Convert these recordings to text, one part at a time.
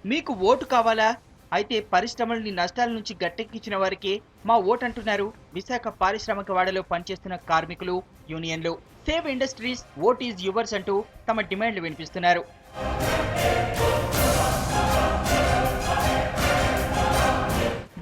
మీకు ఓటు కావాలా? అయితే పరిశ్రమల్ని నష్టాల నుంచి గట్టెక్కించిన వారికే మా ఓటు అంటున్నారు విశాఖ పారిశ్రామిక వాడలో పనిచేస్తున్న కార్మికులు, యూనియన్లు. Save industries, vote is yours అంటూ తమ డిమాండ్లు వినిపిస్తున్నారు.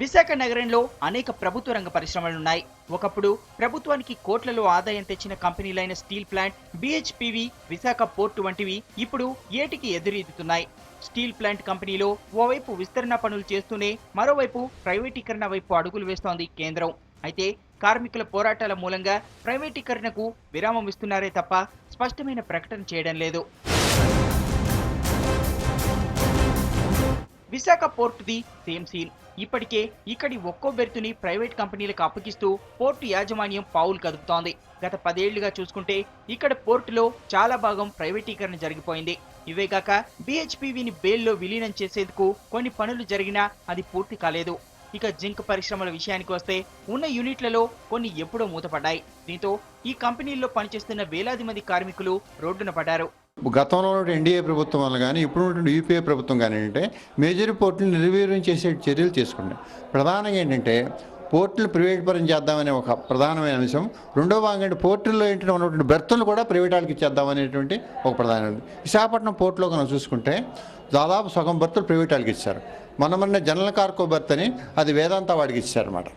విశాఖ నగరంలో అనేక ప్రభుత్వ రంగ పరిశ్రమలున్నాయి. ఒకప్పుడు ప్రభుత్వానికి కోట్లలో ఆదాయం తెచ్చిన కంపెనీలైన steel plant, BHPV, Visakha port వంటివి ఇప్పుడు ఏటికి ఎదురీదుతున్నాయి. స్టీల్ ప్లాంట్ కంపెనీలో ఓవైపు విస్తరణ పనులు చేస్తూనే మరోవైపు ప్రైవేటీకరణ వైపు అడుగులు వేస్తోంది కేంద్రం. అయితే కార్మికుల పోరాటాల మూలంగా ప్రైవేటీకరణకు విరామం ఇస్తున్నారే తప్ప స్పష్టమైన ప్రకటన చేయడం లేదు. విశాఖ పోర్టుది సేమ్ సీన్. ఇప్పటికే ఇక్కడి ఒక్కో బెర్తుని ప్రైవేట్ కంపెనీలకు అప్పగిస్తూ పోర్టు యాజమాన్యం పావులు కదుపుతోంది. గత 10 ఏళ్లుగా చూసుకుంటే ఇక్కడ పోర్టులో చాలా భాగం ప్రైవేటీకరణ జరిగిపోయింది. ఇవేగాక BHPVని బేల్లో విలీనం చేసేందుకు కొన్ని పనులు జరిగినా అది పూర్తి కాలేదు. ఇక జింక్ పరిశ్రమల విషయానికి వస్తే ఉన్న యూనిట్లలో కొన్ని ఎప్పుడో మూతపడ్డాయి. దీంతో ఈ కంపెనీల్లో పనిచేస్తున్న వేలాది మంది కార్మికులు రోడ్డున పడ్డారు. గతంలో NDA ప్రభుత్వం వల్ల కానీ ఇప్పుడు UPA ప్రభుత్వం కానీ ఏంటంటే మేజర్ పోర్టులు నిర్వీర్యం చేసే చర్యలు తీసుకున్నాయి. ప్రధానంగా ఏంటంటే పోర్టులు ప్రైవేట్ పరం చేద్దామనే ఒక ప్రధానమైన అంశం. రెండో భాగంగా అంటే పోర్టుల్లో ఏంటంటే ఉన్నటువంటి బెర్తులు కూడా ప్రైవేట్ వాళ్ళకి ఇచ్చేద్దామనేటువంటి ఒక ప్రధానమైనది. విశాఖపట్నం పోర్టులో కనుక చూసుకుంటే దాదాపు సగం బెర్తులు ప్రైవేట్ వాళ్ళకి ఇచ్చారు. మొన్న జనరల్ కార్గో బెర్త్ అని అది వేదాంత వాడికి ఇచ్చారన్నమాట.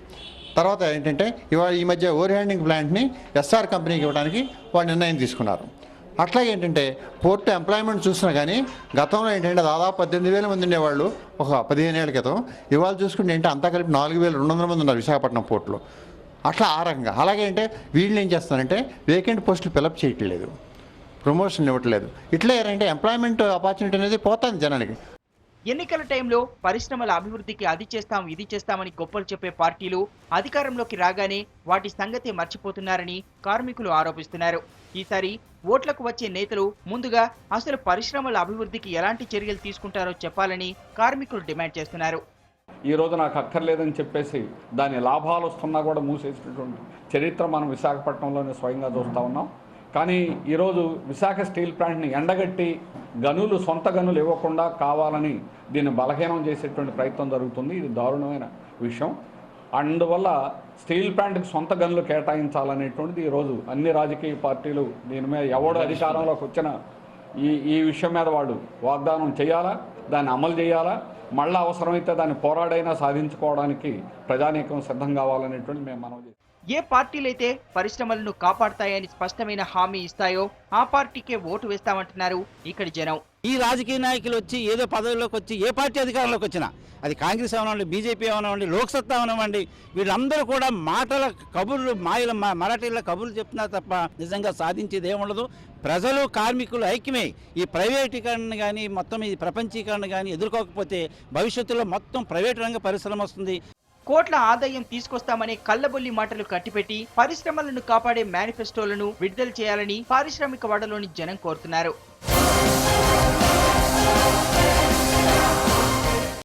తర్వాత ఏంటంటే ఇవాళ ఈ మధ్య ఓవర్ హ్యాండింగ్ ప్లాంట్ని SR కంపెనీకి ఇవ్వడానికి వాళ్ళు నిర్ణయం తీసుకున్నారు. అట్లాగే ఏంటంటే పోర్టు ఎంప్లాయ్మెంట్ చూసినా కానీ గతంలో ఏంటంటే దాదాపు 18,000 మంది ఉండేవాళ్ళు ఒక 15 ఏళ్ల క్రితం. ఇవాళ చూసుకుంటే ఏంటంటే అంతా కలిపి 4,200 మంది ఉన్నారు విశాఖపట్నం పోర్టులో. అట్లా ఆ రకంగా. అలాగే అంటే వీళ్ళు ఏం చేస్తారంటే వేకెంట్ పోస్టులు ఫిలప్ చేయట్లేదు, ప్రమోషన్ ఇవ్వట్లేదు. ఇట్లా ఏంటంటే ఎంప్లాయ్మెంట్ ఆపర్చునిటీ అనేది పోతుంది జనానికి. ఎన్నికల టైంలో పరిశ్రమల అభివృద్ధికి అది చేస్తాం ఇది చేస్తామని గొప్పలు చెప్పే పార్టీలు అధికారంలోకి రాగానే వాటి సంగతే మర్చిపోతున్నారని కార్మికులు ఆరోపిస్తున్నారు. ఈసారి ఓట్లకు వచ్చే నేతలు ముందుగా అసలు పరిశ్రమల అభివృద్ధికి ఎలాంటి చర్యలు తీసుకుంటారో చెప్పాలని కార్మికులు డిమాండ్ చేస్తున్నారు. ఈ రోజు నాకు అక్కర్లేదని చెప్పేసి దాని లాభాలు వస్తున్నా కూడా మూసేసినటువంటి చరిత్ర మనం విశాఖపట్నంలోనే స్వయంగా చూస్తూ ఉన్నాం. కానీ ఈరోజు విశాఖ స్టీల్ ప్లాంట్ని ఎండగట్టి సొంత గనులు ఇవ్వకుండా కావాలని దీన్ని బలహీనం చేసేటువంటి ప్రయత్నం జరుగుతుంది. ఇది దారుణమైన విషయం. అందువల్ల స్టీల్ ప్లాంట్కి సొంత గనులు కేటాయించాలనేటువంటిది ఈరోజు అన్ని రాజకీయ పార్టీలు దీని మీద ఎవడు అధికారంలోకి వచ్చిన ఈ విషయం మీద వాడు వాగ్దానం చేయాలా, దాన్ని అమలు చేయాలా, మళ్ళీ అవసరమైతే దాన్ని పోరాడైనా సాధించుకోవడానికి ప్రజానీకం సిద్ధం కావాలనేటువంటి మేము మనం. ఏ పార్టీలైతే పరిశ్రమలను కాపాడతాయని స్పష్టమైన హామీ ఇస్తాయో ఆ పార్టీకే ఓటు వేస్తామంటున్నారు ఇక్కడి జనం. ఈ రాజకీయ నాయకులు వచ్చి ఏదో పదవిలోకి వచ్చి ఏ పార్టీ అధికారంలోకి వచ్చినా అది కాంగ్రెస్ అవనివ్వండి, BJP అవనివ్వండి, లోక్సత్తా అవనివ్వండి, వీళ్ళందరూ కూడా మాటల కబుర్లు మరాఠీల కబుర్లు చెప్తున్నారు తప్ప నిజంగా సాధించేది ఏముండదు. ప్రజలు కార్మికులు ఐక్యమే ఈ ప్రైవేటీకరణ కానీ మొత్తం ఈ ప్రపంచీకరణ కానీ ఎదుర్కోకపోతే భవిష్యత్తులో మొత్తం ప్రైవేట్ రంగ పరిశ్రమ వస్తుంది. కోట్ల ఆదాయం తీసుకొస్తామనే కళ్ళబొల్లి మాటలు కట్టిపెట్టి పరిశ్రమలను కాపాడే మేనిఫెస్టోలను విడుదల చేయాలని పారిశ్రామిక వాడలోని జనం కోరుతున్నారు.